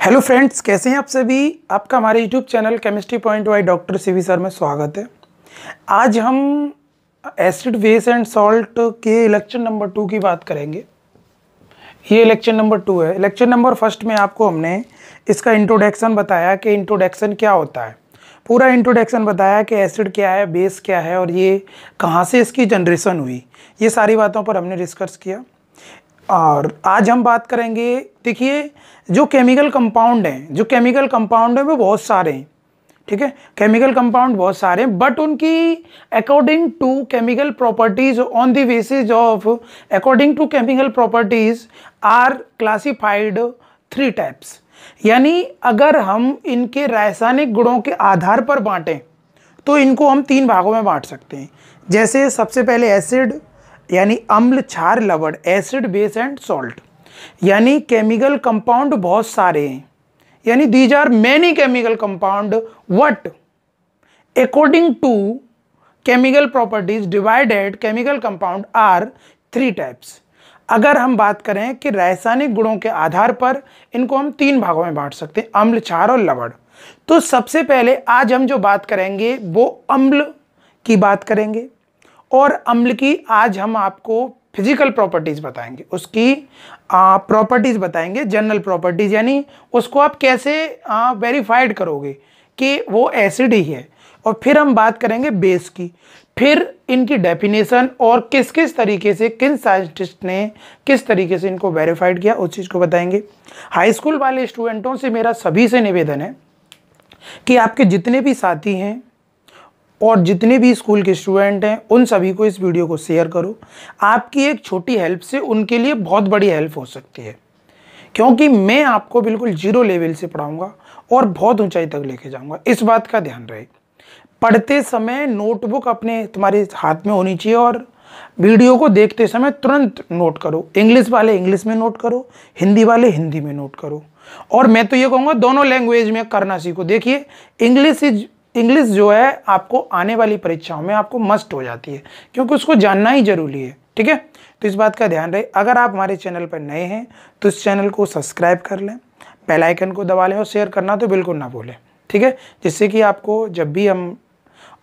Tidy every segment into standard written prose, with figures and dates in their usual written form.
Hello friends, कैसे हैं आप सभी। आपका हमारे YouTube channel chemistry point by doctor CV sir में स्वागत है। आज हम एसिड बेस एंड सॉल्ट के लेक्चर नंबर 2 की बात करेंगे। ये लेक्चर नंबर 2 है। लेक्चर नंबर 1 में आपको हमने इसका इंट्रोडक्शन बताया कि इंट्रोडक्शन क्या होता है। पूरा इंट्रोडक्शन बताया कि एसिड क्या है, बेस क्या है और ये कहाँ से इसकी जनरेशन हुई। ये सारी बातों पर हमने डिस्कस किया और आज हम बात करेंगे। देखिए, जो केमिकल कंपाउंड हैं वो बहुत सारे हैं, ठीक है। केमिकल कंपाउंड बहुत सारे हैं, बट उनकी according to chemical properties on the basis of according to chemical properties are classified 3 types. यानी अगर हम इनके रासायनिक गुणों के आधार पर बांटें तो इनको हम 3 भागों में बांट सकते हैं। जैसे सबसे पहले एसिड यानी अम्ल, क्षार, लवण, एसिड बेस एंड सॉल्ट। यानी केमिकल कंपाउंड बहुत सारे हैं, यानी these are many chemical compound what according to chemical properties divided chemical compound are 3 types. अगर हम बात करें कि रासायनिक गुणों के आधार पर इनको हम 3 भागों में बांट सकते हैं, अम्ल, क्षार और लवण। तो सबसे पहले आज हम जो बात करेंगे वो अम्ल की बात करेंगे और अम्ल की आज हम आपको फिजिकल प्रॉपर्टीज बताएंगे, उसकी प्रॉपर्टीज बताएंगे, जनरल प्रॉपर्टीज, यानी उसको आप कैसे वेरीफाइड करोगे कि वो एसिड ही है। और फिर हम बात करेंगे बेस की, फिर इनकी डेफिनेशन और किस किस तरीके से किन साइंटिस्ट ने किस तरीके से इनको वेरीफाइड किया उस चीज़ को बताएंगे। हाई स्कूल वाले स्टूडेंटों से मेरा सभी से निवेदन है कि आपके जितने भी साथी हैं और जितने भी स्कूल के स्टूडेंट हैं उन सभी को इस वीडियो को शेयर करो। आपकी एक छोटी हेल्प से उनके लिए बहुत बड़ी हेल्प हो सकती है, क्योंकि मैं आपको बिल्कुल 0 लेवल से पढ़ाऊंगा और बहुत ऊंचाई तक लेके जाऊंगा। इस बात का ध्यान रहे। पढ़ते समय नोटबुक अपने तुम्हारे हाथ में होनी चाहिए और वीडियो को देखते समय तुरंत नोट करो। इंग्लिश वाले इंग्लिश में नोट करो, हिंदी वाले हिंदी में नोट करो। और मैं तो ये कहूँगा दोनों लैंग्वेज में करना सीखो। देखिए, इंग्लिश जो है आपको आने वाली परीक्षाओं में आपको मस्ट हो जाती है, क्योंकि उसको जानना ही जरूरी है, ठीक है। तो इस बात का ध्यान रहे। अगर आप हमारे चैनल पर नए हैं तो इस चैनल को सब्सक्राइब कर लें, बेल आइकन को दबा लें और शेयर करना तो बिल्कुल ना भूलें, ठीक है, जिससे कि आपको जब भी हम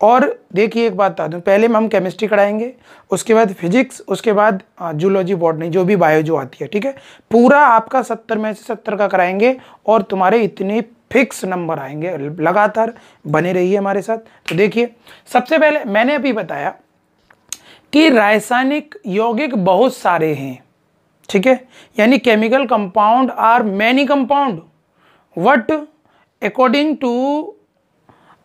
और देखिए एक बात बता दूँ, पहले हम केमिस्ट्री कराएंगे, उसके बाद फिजिक्स, उसके बाद जूलॉजी, बॉटनी, जो भी बायो जो आती है, ठीक है। पूरा आपका 70 में से 70 का कराएंगे और तुम्हारे इतने फिक्स नंबर आएंगे। लगातार बने रहिए हमारे साथ। तो देखिए, सबसे पहले मैंने अभी बताया कि रासायनिक यौगिक बहुत सारे हैं, ठीक है। यानी chemical compound are many compound what according to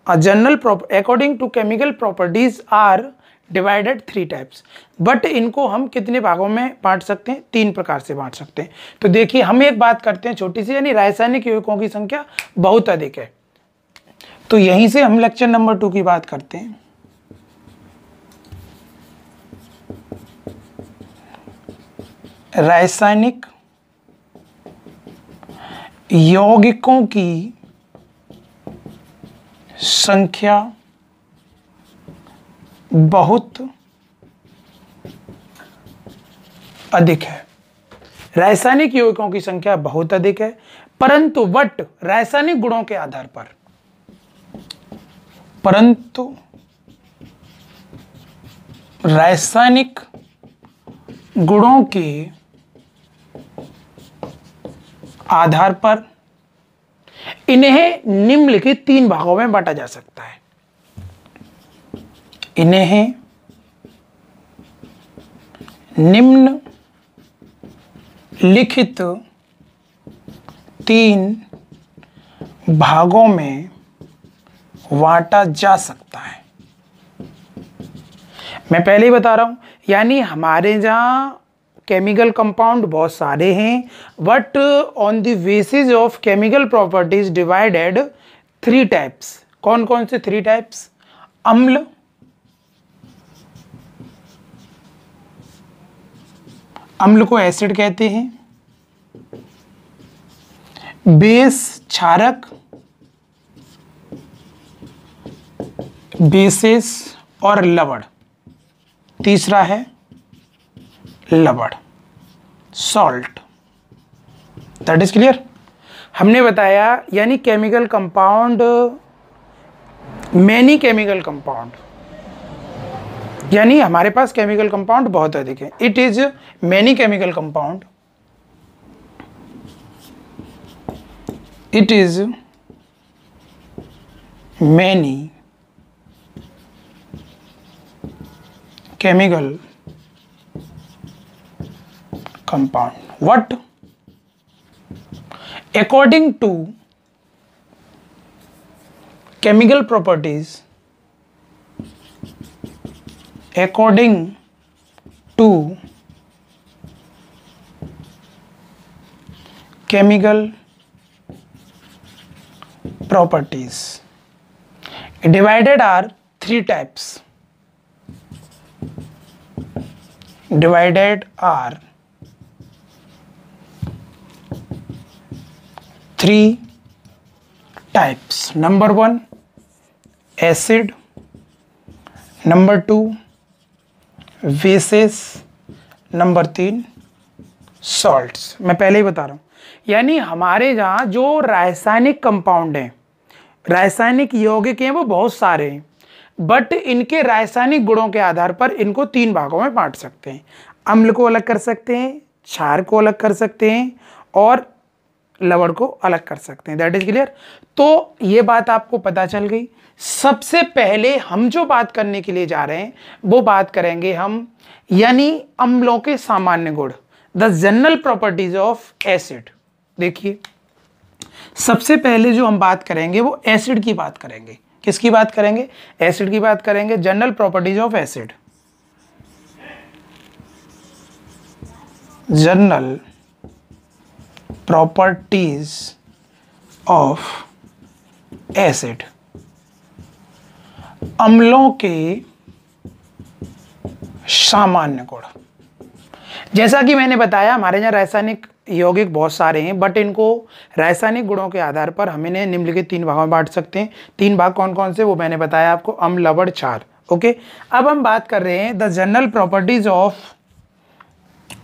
according to chemical properties are divided 3 types. But इनको हम कितने भागों में बांट सकते हैं? 3 प्रकार से बांट सकते हैं। तो देखिए, हम एक बात करते हैं छोटी सी, यानी रासायनिक यौगिकों की संख्या बहुत अधिक है। तो यहीं से हम लेक्चर नंबर 2 की बात करते हैं। रासायनिक यौगिकों की संख्या बहुत अधिक है। रासायनिक यौगिकों की संख्या बहुत अधिक है, परंतु रासायनिक गुणों के आधार पर, रासायनिक गुणों के आधार पर इन्हें निम्नलिखित 3 भागों में बांटा जा सकता है। इन्हें निम्नलिखित 3 भागों में बांटा जा सकता है। मैं पहले ही बता रहा हूं, यानी हमारे यहाँ केमिकल कंपाउंड बहुत सारे हैं, but on the basis of chemical properties divided 3 types. कौन कौन से 3 टाइप्स? अम्ल, अम्ल को एसिड कहते हैं, बेस क्षारक, बेसिस और लवण। तीसरा है लवण, सॉल्ट। That is clear. हमने बताया यानी chemical compound, many chemical compound, यानी हमारे पास केमिकल कंपाउंड बहुत अधिक है। It is many chemical compound, it is many chemical compound. What? According to chemical properties, according to chemical properties, divided are three types. Divided are three types. Number one, acid. Number two, bases. Number 3, salts. मैं पहले ही बता रहा हूं, यानी हमारे जहां जो रासायनिक कंपाउंड हैं, रासायनिक यौगिक हैं, वो बहुत सारे हैं, बट इनके रासायनिक गुणों के आधार पर इनको 3 भागों में बांट सकते हैं। अम्ल को अलग कर सकते हैं, क्षार को अलग कर सकते हैं और लवण को अलग कर सकते हैं। That is clear. तो ये बात आपको पता चल गई। सबसे पहले हम जो बात करने के लिए जा रहे हैं वो बात करेंगे हम, यानी अम्लों के सामान्य गुण, the general properties of acid. देखिए, सबसे पहले जो हम बात करेंगे वो एसिड की बात करेंगे। किसकी बात करेंगे? एसिड की बात करेंगे। General properties of acid, general properties of acid, अम्लों के सामान्य गुण। जैसा कि मैंने बताया, हमारे यहाँ रासायनिक यौगिक बहुत सारे हैं, बट इनको रासायनिक गुणों के आधार पर हम इन्हें निम्नलिखित 3 भागों में बांट सकते हैं। 3 भाग कौन कौन से, वो मैंने बताया आपको, अम्ल, लवण, क्षार। ओके, अब हम बात कर रहे हैं the general properties of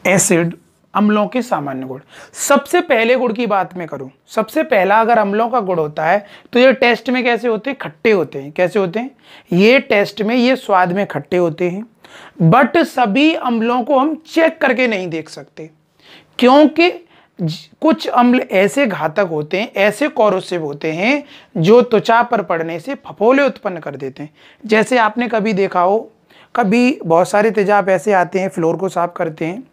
acid, अम्लों के सामान्य गुण। सबसे पहले गुण की बात मैं करूं, सबसे पहला अगर अम्लों का गुण होता है तो ये टेस्ट में कैसे होते हैं? खट्टे होते हैं। कैसे होते हैं? ये टेस्ट में, ये स्वाद में खट्टे होते हैं, बट सभी अम्लों को हम चेक करके नहीं देख सकते, क्योंकि कुछ अम्ल ऐसे घातक होते हैं, ऐसे कॉरोसिव होते हैं, जो त्वचा पर पड़ने से फफोले उत्पन्न कर देते हैं। जैसे आपने कभी देखा हो, कभी बहुत सारे तेजाब ऐसे आते हैं, फ्लोर को साफ करते हैं,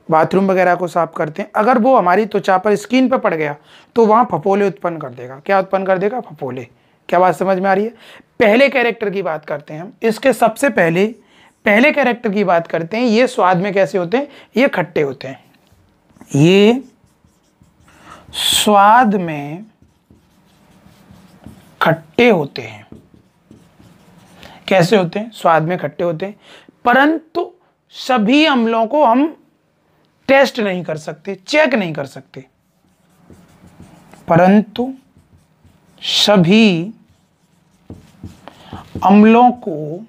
बाथरूम वगैरह को साफ करते हैं, अगर वो हमारी त्वचा पर, स्किन पर पड़ गया तो वहाँ फफोले उत्पन्न कर देगा। क्या उत्पन्न कर देगा? फफोले। क्या बात समझ में आ रही है? पहले कैरेक्टर की बात करते हैं हम, इसके सबसे पहले कैरेक्टर की बात करते हैं। ये स्वाद में कैसे होते हैं? ये खट्टे होते हैं। ये स्वाद में खट्टे होते हैं। कैसे होते हैं? स्वाद में खट्टे होते हैं, परंतु सभी अम्लों को हम टेस्ट नहीं कर सकते, चेक नहीं कर सकते, परंतु सभी अम्लों को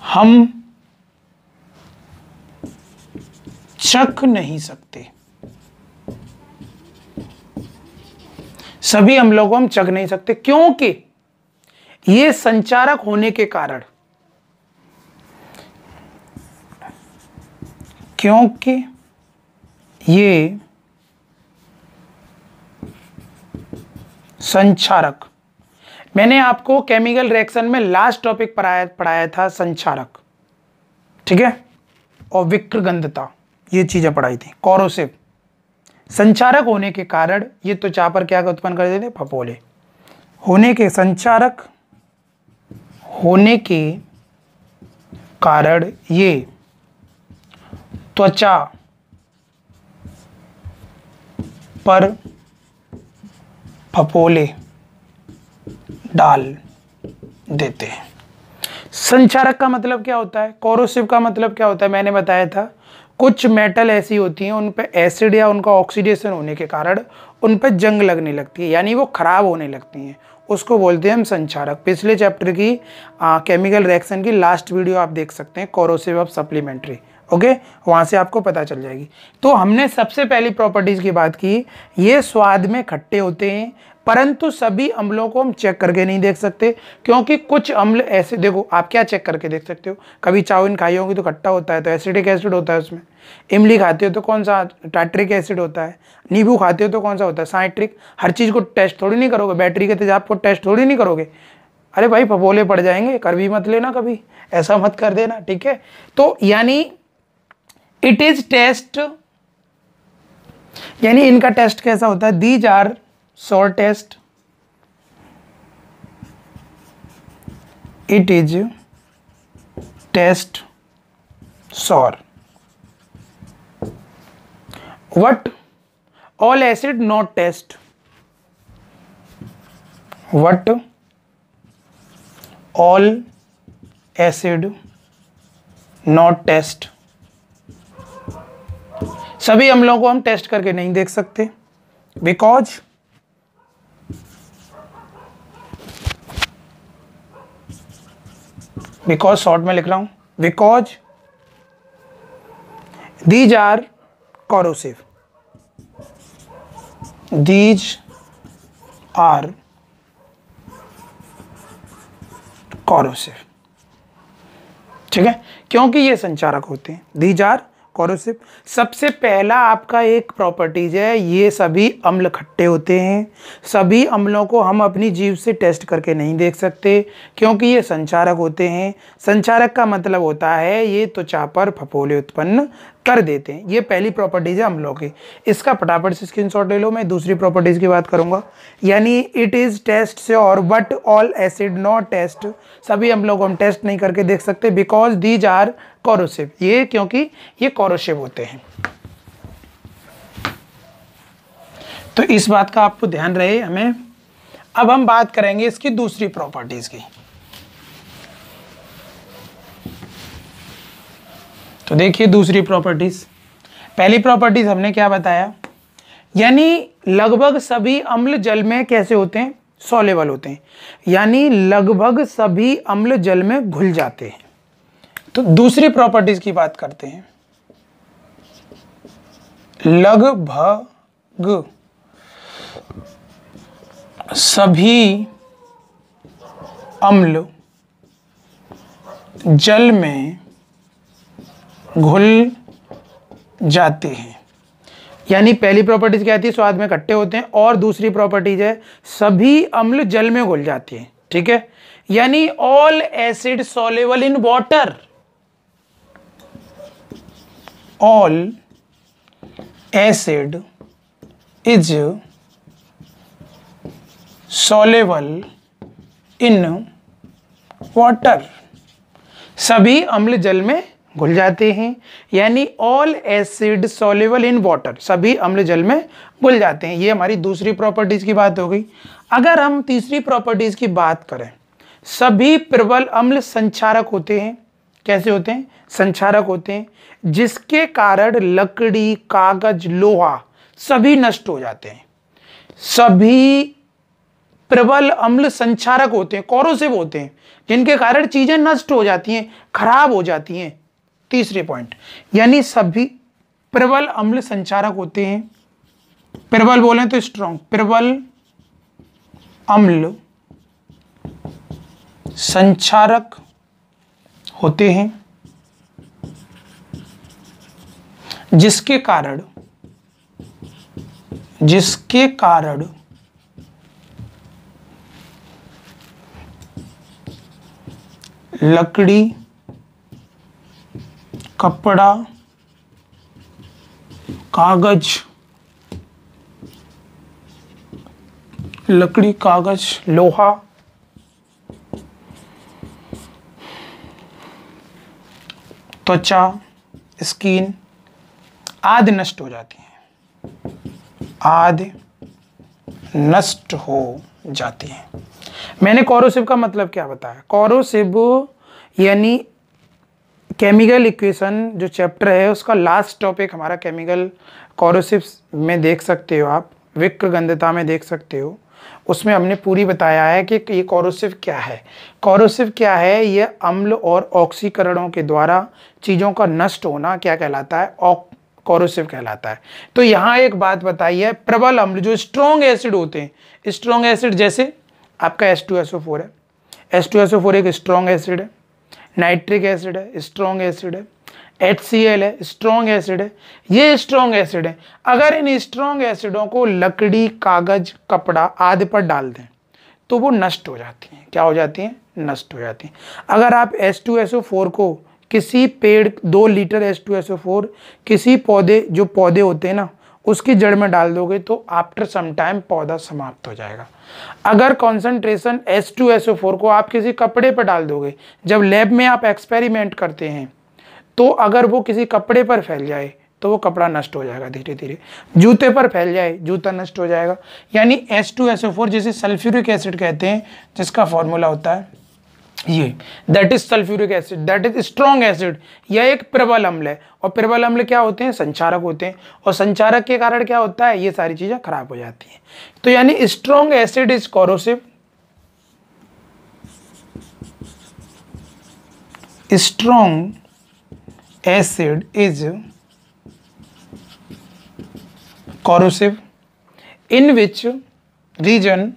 हम चख नहीं सकते। सभी अम्लों को हम चख नहीं सकते, क्योंकि ये संचारक होने के कारण, क्योंकि ये संचारक, मैंने आपको केमिकल रिएक्शन में लास्ट टॉपिक पढ़ाया था संचारक, ठीक है, और विक्रगंधता, ये चीजें पढ़ाई थी। कॉरोसिव, संचारक होने के कारण ये त्वचा पर क्या उत्पन्न कर देते? फफोले। होने के, संचारक होने के कारण ये त्वचा पर फफोले डाल देते हैं। संचारक का मतलब क्या होता है? कॉरोसिव का मतलब क्या होता है? मैंने बताया था, कुछ मेटल ऐसी होती हैं, उन पे एसिड या उनका ऑक्सीडेशन होने के कारण उन पे जंग लगने लगती है, यानी वो खराब होने लगती हैं, उसको बोलते हैं हम संचारक। पिछले चैप्टर की केमिकल रिएक्शन की लास्ट वीडियो आप देख सकते हैं, कॉरोसिव ऑफ सप्लीमेंट्री, ओके, वहाँ से आपको पता चल जाएगी। तो हमने सबसे पहली प्रॉपर्टीज़ की बात की, ये स्वाद में खट्टे होते हैं, परंतु सभी अम्लों को हम चेक करके नहीं देख सकते, क्योंकि कुछ अम्ल ऐसे, देखो आप क्या चेक करके देख सकते हो, कभी चाउमीन खाई होगी तो खट्टा होता है तो एसिडिक एसिड होता है उसमें, इमली खाते हो तो कौन सा टार्ट्रिक एसिड होता है, नींबू खाते हो तो कौन सा होता है साइट्रिक। हर चीज़ को टेस्ट थोड़ी नहीं करोगे, बैटरी के तेजाब को टेस्ट थोड़ी नहीं करोगे। अरे भाई फफोले पड़ जाएंगे, कर भी मत लेना कभी, ऐसा मत कर देना, ठीक है। तो यानी इट इज टेस्ट, यानी इनका टेस्ट कैसा होता है, these are sour taste, it is taste sour, what all acid not test, what all acid not test, सभी अम्लों को हम टेस्ट करके नहीं देख सकते, बिकॉज शॉर्ट में लिख रहा हूं, because these are corrosive, these are corrosive, ठीक है, क्योंकि ये संचारक होते हैं, these are corrosive। सबसे पहला आपका एक प्रॉपर्टीज है, ये सभी अम्ल खट्टे होते हैं, सभी अम्लों को हम अपनी जीभ से टेस्ट करके नहीं देख सकते, क्योंकि ये संचारक होते हैं। संचारक का मतलब होता है ये त्वचा पर फफोले उत्पन्न कर देते हैं। ये पहली प्रॉपर्टीज है अम्लों की, इसका फटाफट से स्क्रीनशॉट ले लो। मैं दूसरी प्रॉपर्टीज की बात करूंगा, यानी it is taste sour but all acid not taste, सभी अम्लों को हम टेस्ट नहीं करके देख सकते, बिकॉज दीज आर कॉरोसिव, ये क्योंकि ये कॉरोसिव होते हैं। तो इस बात का आपको ध्यान रहे हमें। अब हम बात करेंगे इसकी दूसरी प्रॉपर्टीज की। तो देखिए दूसरी प्रॉपर्टीज, पहली प्रॉपर्टीज हमने क्या बताया, यानी लगभग सभी अम्ल जल में कैसे होते हैं, सॉल्युबल होते हैं, यानी लगभग सभी अम्ल जल में घुल जाते हैं। तो दूसरी प्रॉपर्टीज की बात करते हैं, लगभग सभी अम्ल जल में घुल जाते हैं। यानी पहली प्रॉपर्टीज क्या थी, स्वाद में खट्टे होते हैं, और दूसरी प्रॉपर्टीज है सभी अम्ल जल में घुल जाते हैं, ठीक है। यानी all acid soluble in water, all acid is soluble in water, सभी अम्ल जल में घुल जाते हैं। यानी all acid soluble in water, सभी अम्ल जल में घुल जाते हैं। ये हमारी दूसरी प्रॉपर्टीज की बात हो गई। अगर हम तीसरी प्रॉपर्टीज की बात करें, सभी प्रबल अम्ल संचारक होते हैं। कैसे होते हैं, संचारक होते हैं, जिसके कारण लकड़ी, कागज, लोहा सभी नष्ट हो जाते हैं। सभी प्रबल अम्ल संचारक होते हैं, कॉरोसिव होते हैं, जिनके कारण चीजें नष्ट हो जाती हैं, खराब हो जाती हैं। तीसरे पॉइंट, यानी सभी प्रबल अम्ल संचारक होते हैं। प्रबल बोलें तो स्ट्रॉन्ग, प्रबल अम्ल संचारक होते हैं, जिसके कारण लकड़ी, कपड़ा, कागज, लकड़ी, कागज, लोहा, त्वचा, स्किन आदि नष्ट हो जाती हैं, आदि नष्ट हो जाती हैं। मैंने कॉरोसिव का मतलब क्या बताया, कॉरोसिव यानी केमिकल इक्वेशन जो चैप्टर है उसका लास्ट टॉपिक हमारा केमिकल कॉरोसिव में देख सकते हो आप, विक्रगंधता में देख सकते हो। उसमें हमने पूरी बताया है कि ये कोरोसिव क्या है। कोरोसिव क्या है? ये अम्ल और ऑक्सीकरणों के द्वारा चीज़ों का नष्ट होना क्या कहलाता है? कोरोसिव कहलाता है। तो यहाँ एक बात बताई है, प्रबल अम्ल जो स्ट्रॉन्ग एसिड होते हैं, स्ट्रॉन्ग एसिड जैसे आपका H2SO4 है, H2SO4 एक स्ट्रॉन्ग एसिड है, नाइट्रिक एसिड है, स्ट्रॉन्ग एसिड है, HCl है, स्ट्रॉन्ग एसिड है, ये स्ट्रॉन्ग एसिड है। अगर इन स्ट्रॉन्ग एसिडों को लकड़ी, कागज, कपड़ा आदि पर डाल दें तो वो नष्ट हो जाती हैं। क्या हो जाती हैं? नष्ट हो जाती हैं। अगर आप H2SO4 को किसी पेड़ 2 लीटर H2SO4 किसी पौधे, जो पौधे होते हैं ना, उसकी जड़ में डाल दोगे तो आफ्टर सम टाइम पौधा समाप्त हो जाएगा। अगर कॉन्सेंट्रेशन H2SO4 को आप किसी कपड़े पर डाल दोगे, जब लैब में आप एक्सपेरिमेंट करते हैं तो अगर वो किसी कपड़े पर फैल जाए तो वो कपड़ा नष्ट हो जाएगा धीरे धीरे। जूते पर फैल जाए, जूता नष्ट हो जाएगा। यानी H2SO4 जिसे सल्फ्यूरिक एसिड कहते हैं, जिसका फॉर्मूला होता है ये, that is sulphuric acid, that is strong acid. यह एक प्रबल अम्ल है। और प्रबल अम्ल क्या होते हैं? संचारक होते हैं। और संचारक के कारण क्या होता है? ये सारी चीजें खराब हो जाती हैं। तो यानी strong acid is corrosive, strong acid is corrosive, in which region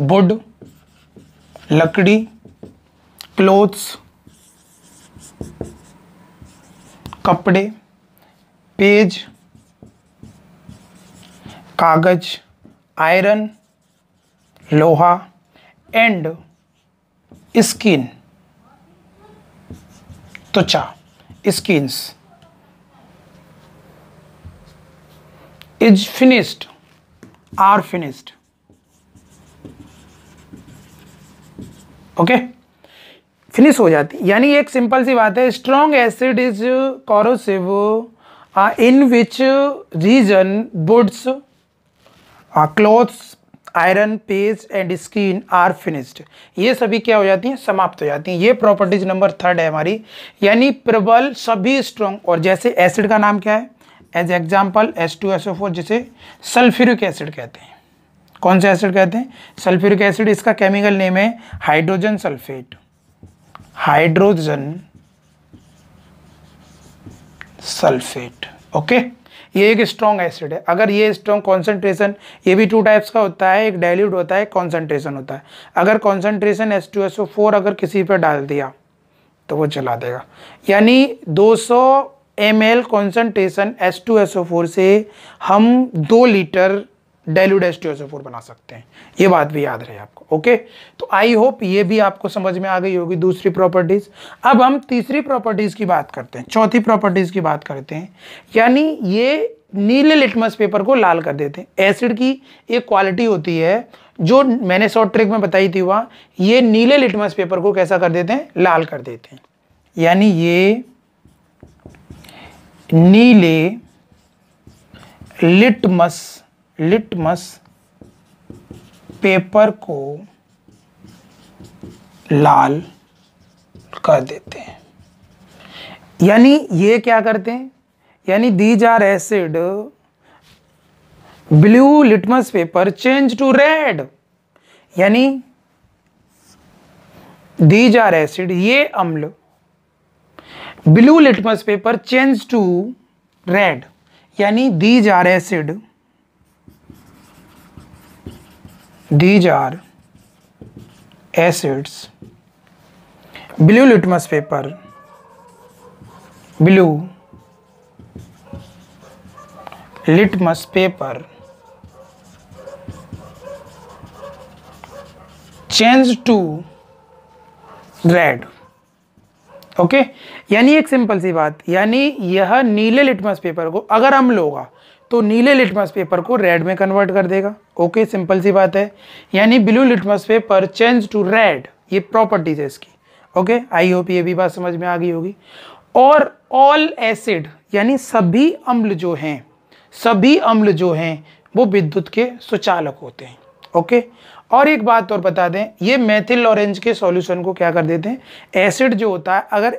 wood, लकड़ी, क्लोथ्स, कपड़े, पेज, कागज, आयरन, लोहा एंड स्किन, त्वचा, skins, is finished, are finished. Okay, finish हो जाती। यानी एक सिंपल सी बात है, strong acid is corrosive in which region woods, clothes, iron, page and skin are finished. ये सभी क्या हो जाती हैं? समाप्त हो जाती हैं। ये प्रॉपर्टीज नंबर 3 है हमारी। यानी प्रबल, सभी स्ट्रॉन्ग। और जैसे एसिड का नाम क्या है? एज एग्जाम्पल H2SO4 जिसे सल्फ्यूरिक एसिड कहते हैं। कौन सा एसिड कहते हैं? Sulphuric acid. इसका केमिकल नेम है hydrogen sulphate, hydrogen sulphate. Okay, ये एक स्ट्रॉन्ग एसिड है। अगर ये स्ट्रॉन्ग कॉन्सेंट्रेशन, ये भी 2 टाइप्स का होता है, एक डाइल्यूट होता है, कॉन्सेंट्रेशन होता है। अगर कॉन्सेंट्रेशन H2SO4 अगर किसी पे डाल दिया तो वो जला देगा। यानी 200 ml कॉन्सेंट्रेशन H2SO4 से हम 2 लीटर डाइल्यूट H2SO4 बना सकते हैं। ये बात भी याद रहे आपको। ओके, तो आई होप ये भी आपको समझ में आ गई होगी दूसरी प्रॉपर्टीज। अब हम तीसरी प्रॉपर्टीज की बात करते हैं, चौथी प्रॉपर्टीज की बात करते हैं। यानी ये नीले लिटमस पेपर को लाल कर देते हैं। एसिड की एक क्वालिटी होती है जो मैंने शॉर्ट ट्रिक में बताई थी, वहाँ ये नीले लिटमस पेपर को कैसा कर देते हैं? लाल कर देते हैं। यानी ये नीले लिटमस पेपर को लाल कर देते हैं। यानी ये क्या करते हैं? यानी these are acid blue litmus paper change to red. यानी दीज आर एसिड, ये अम्ल blue litmus paper change to red. यानी these are acid, these are acids, blue litmus paper, blue litmus paper change to red। Okay, यानी एक simple सी बात, यानी यह नीले लिटमस पेपर को अगर अम्ल होगा तो नीले लिटमस पेपर को रेड में कन्वर्ट कर देगा। ओके, सिंपल सी बात है। यानी blue litmus paper change to red, ये प्रॉपर्टीज है इसकी। ओके, आई होप ये भी बात समझ में आ गई होगी। और ऑल एसिड, यानी सभी अम्ल जो हैं वो विद्युत के सुचालक होते हैं। ओके, और एक बात और बता दें, ये मेथिल ऑरेंज के सॉल्यूशन को क्या कर देते हैं, एसिड जो होता है, अगर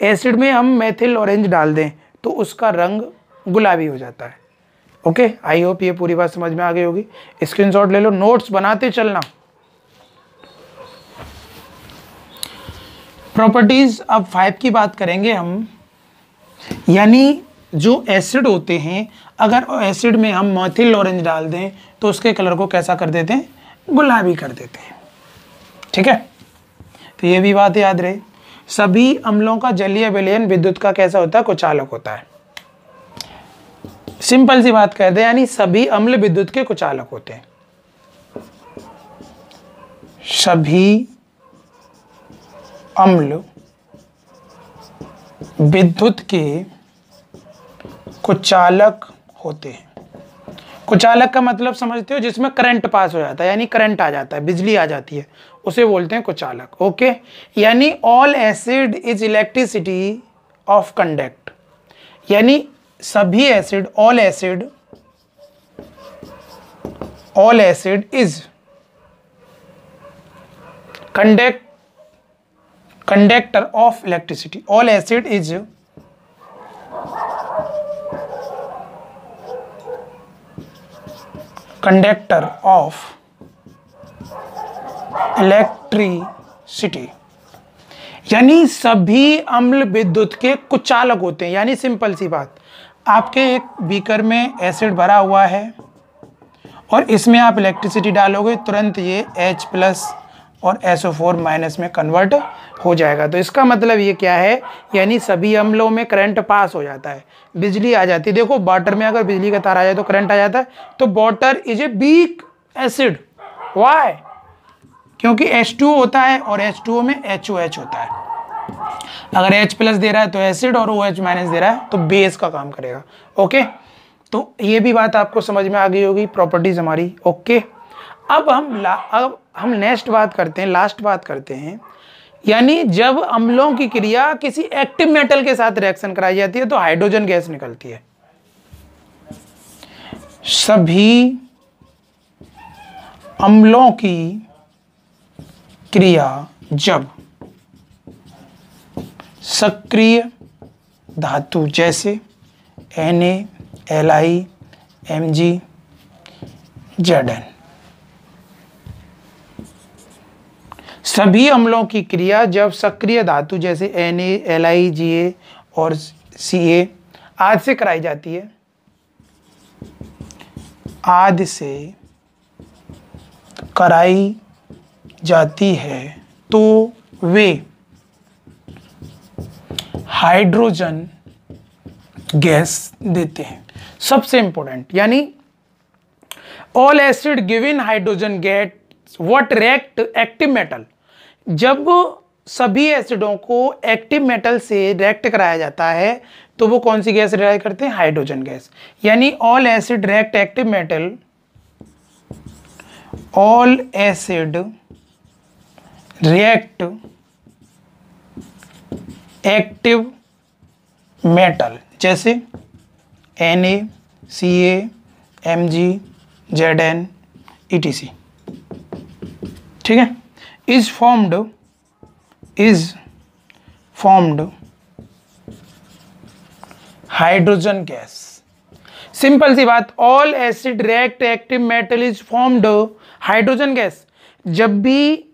एसिड में हम मेथिल ऑरेंज डाल दें तो उसका रंग गुलाबी हो जाता है। ओके, आई होप ये पूरी बात समझ में आ गई होगी। स्क्रीनशॉट ले लो, नोट्स बनाते चलना। प्रॉपर्टीज अब 5 की बात करेंगे हम, यानी जो एसिड होते हैं, अगर एसिड में हम मेथिल ऑरेंज डाल दें तो उसके कलर को कैसा कर देते हैं, गुलाबी कर देते हैं। ठीक है, तो ये भी बात याद रहे। सभी अम्लों का जलीय विलयन विद्युत का कैसा होता है, कुचालक होता है। सिंपल सी बात कर दे, यानी सभी अम्ल विद्युत के कुचालक होते हैं। सभी अम्ल विद्युत के कुचालक होते हैं। कुचालक का मतलब समझते हो, जिसमें करंट पास हो जाता है, यानी करंट आ जाता है, बिजली आ जाती है, उसे बोलते हैं कुचालक। ओके, यानी all acid is elasticity of conduct, यानी सभी acid, all acid is conductor of electricity, all acid is conductor of electricity, यानी सभी अम्ल विद्युत के कुचालक होते हैं। यानी सिंपल सी बात, आपके एक बीकर में एसिड भरा हुआ है और इसमें आप इलेक्ट्रिसिटी डालोगे, तुरंत ये H+ और SO4- में कन्वर्ट हो जाएगा। तो इसका मतलब ये क्या है, यानी सभी अम्लों में करंट पास हो जाता है, बिजली आ जाती है। देखो वाटर में अगर बिजली का तार आ जाए तो करंट आ जाता है, तो water is a weak acid. Why? क्योंकि H2O होता है और H2O में HOH होता है। अगर H+ दे रहा है तो एसिड और OH- दे रहा है तो बेस का काम करेगा। ओके, तो ये भी बात आपको समझ में आ गई होगी, प्रॉपर्टीज हमारी। ओके, अब हम नेक्स्ट बात करते हैं, लास्ट बात करते हैं, यानी जब अम्लों की क्रिया किसी एक्टिव मेटल के साथ रिएक्शन कराई जाती है तो हाइड्रोजन गैस निकलती है। सभी अम्लों की क्रिया जब सक्रिय धातु जैसे Na, Li, Mg, Zn, सभी अम्लों की क्रिया जब सक्रिय धातु जैसे Na, Li, Ga और Ca आदि से कराई जाती है, आदि से कराई जाती है, तो वे हाइड्रोजन गैस देते हैं। सबसे इंपॉर्टेंट, यानी all acid given hydrogen gas what react active metal. जब सभी एसिडों को एक्टिव मेटल से रिएक्ट कराया जाता है तो वो कौन सी गैस रिएक्ट करते हैं, हाइड्रोजन गैस। यानी all acid react active metal, all acid react active metal जैसे Na, Ca, Mg, Zn, etc। ठीक है, is formed hydrogen gas. Simple सी बात, all acid react active metal is formed hydrogen gas. जब भी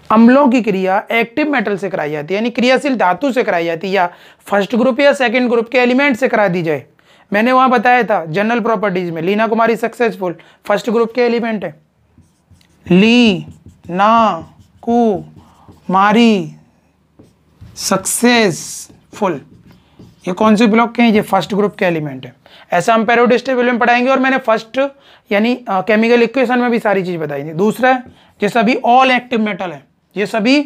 अम्लों की क्रिया एक्टिव मेटल से कराई जाती है, यानी क्रियाशील धातु से कराई जाती है, या फर्स्ट ग्रुप या सेकंड ग्रुप के एलिमेंट से करा दी जाए। मैंने वहां बताया था जनरल प्रॉपर्टीज में, लीना कुमारी सक्सेसफुल फर्स्ट ग्रुप के एलिमेंट है। ली ना कुमारी सक्सेसफुल, ये कौन से ब्लॉक के हैं, ये फर्स्ट ग्रुप के एलिमेंट है। ऐसा हम पेरियोडिक टेबल में पढ़ाएंगे, और मैंने फर्स्ट यानी केमिकल इक्वेशन में भी सारी चीज बताई थी। दूसरा, ये सभी ऑल एक्टिव मेटल है, ये सभी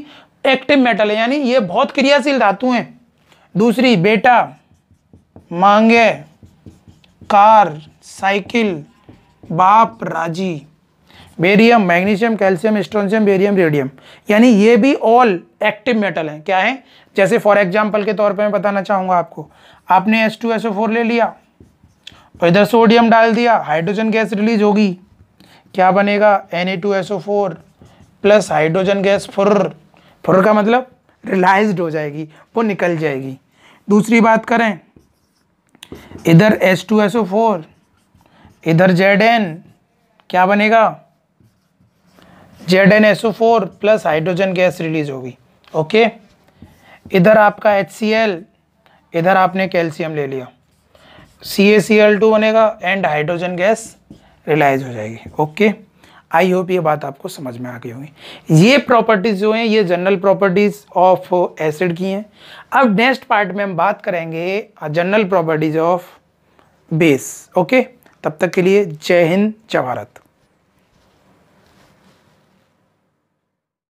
एक्टिव मेटल है, यानी ये बहुत क्रियाशील धातु हैं। दूसरी, बेटा, मांगे, कार, साइकिल, बाप, राजी, barium, magnesium, calcium, strontium, barium, radium, यानी ये भी ऑल एक्टिव मेटल हैं। क्या है, जैसे फॉर एग्जांपल के तौर पे मैं बताना चाहूंगा आपको, आपने H2SO4 ले लिया और इधर सोडियम डाल दिया, हाइड्रोजन गैस रिलीज होगी। क्या बनेगा, Na2SO4 प्लस हाइड्रोजन गैस फुर का मतलब रिलाइज्ड हो जाएगी, वो निकल जाएगी। दूसरी बात करें, इधर H2SO4 इधर Zn, क्या बनेगा, ZnSO4 plus hydrogen gas release होगी। ओके, इधर आपका HCl, इधर आपने कैल्शियम ले लिया, CaCl2 बनेगा एंड हाइड्रोजन गैस रिलाइज हो जाएगी। ओके, आई होप ये बात आपको समझ में आ गई होगी। ये प्रॉपर्टीज जो हैं ये जनरल प्रॉपर्टीज ऑफ एसिड की हैं। अब नेक्स्ट पार्ट में हम बात करेंगे general properties of base. Okay, तब तक के लिए जय हिंद, जय भारत।